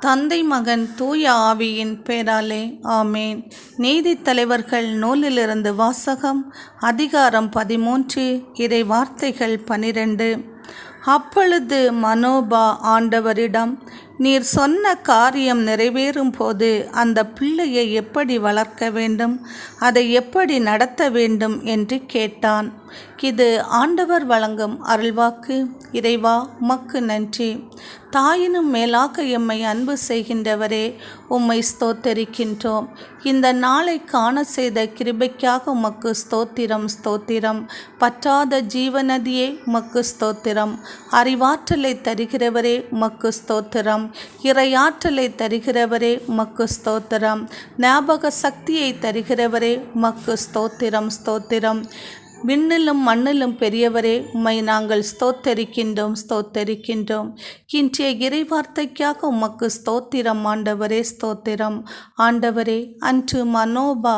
தந்தை மகன் தூய ஆவியின் பேராலே ஆமேன். நீதித்தலைவர்கள் நூலிலிருந்து வாசகம். அதிகாரம் 13. இறை வார்த்தைகள் 12. அப்பொழுது மனோபா ஆண்டவரிடம், நீர் சொன்ன காரியம் நிறைவேறும் போது அந்த பிள்ளையை எப்படி வளர்க்க வேண்டும், அதை எப்படி நடத்த வேண்டும் என்று கேட்டான். இது ஆண்டவர் வழங்கும் அருள்வாக்கு. இறைவா, உமக்கு நன்றி. தாயினும் மேலாக எம்மை அன்பு செய்கின்றவரே, உம்மை ஸ்தோத்தரிக்கின்றோம். இந்த நாளை காண செய்த கிருபைக்காக உமக்கு ஸ்தோத்திரம் ஸ்தோத்திரம். பற்றாத ஜீவநதியே உமக்கு ஸ்தோத்திரம். அறிவாற்றலை தருகிறவரே உமக்கு ஸ்தோத்திரம். இறையாற்றலை தருகிறவரே உமக்கு ஸ்தோத்திரம். ஞாபக சக்தியை தருகிறவரே உமக்கு ஸ்தோத்திரம் ஸ்தோத்திரம். விண்ணிலும் மண்ணிலும் பெரியவரே, உம்மை நாங்கள் ஸ்தோத்தரிக்கின்றோம் ஸ்தோத்தரிக்கின்றோம். இன்றைய இறைவார்த்தைக்காக உமக்கு ஸ்தோத்திரம் ஆண்டவரே ஸ்தோத்திரம். ஆண்டவரே, அன்று மனோபா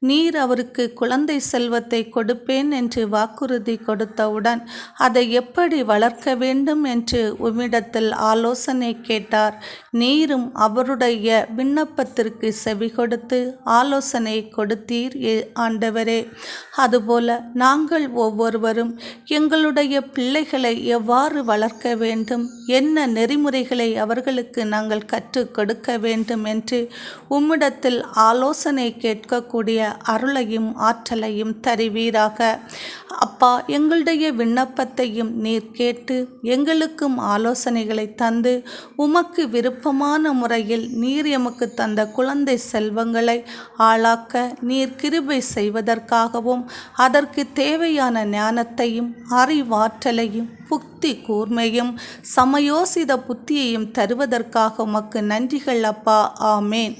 நீர் அவருக்கு குழந்தை செல்வத்தை கொடுப்பேன் என்று வாக்குறுதி கொடுத்தவுடன் அதை எப்படி வளர்க்க வேண்டும் என்று உம்மிடத்தில் ஆலோசனை கேட்டார். நீரும் அவருடைய விண்ணப்பத்திற்கு செவி கொடுத்து ஆலோசனை கொடுத்தீர் ஆண்டவரே. அதுபோல நாங்கள் ஒவ்வொருவரும் எங்களுடைய பிள்ளைகளை எவ்வாறு வளர்க்க வேண்டும், என்ன நெறிமுறைகளை அவர்களுக்கு நாங்கள் கற்றுக் கொடுக்க வேண்டும் என்று உம்மிடத்தில் ஆலோசனை கேட்கக்கூடிய அருளையும் ஆற்றலையும் தருவீராக. அப்பா, எங்களுடைய விண்ணப்பத்தையும் நீர் கேட்டு எங்களுக்கும் ஆலோசனைகளை தந்து உமக்கு விருப்பமான முறையில் நீர் எமக்கு தந்த குழந்தை செல்வங்களை ஆளாக்க நீர் கிருபை செய்வதற்காகவும் அதற்கு தேவையான ஞானத்தையும் அறிவாற்றலையும் புத்தி கூர்மையும் சமயோசித புத்தியையும் தருவதற்காக உமக்கு நன்றிகள் அப்பா. ஆமேன்.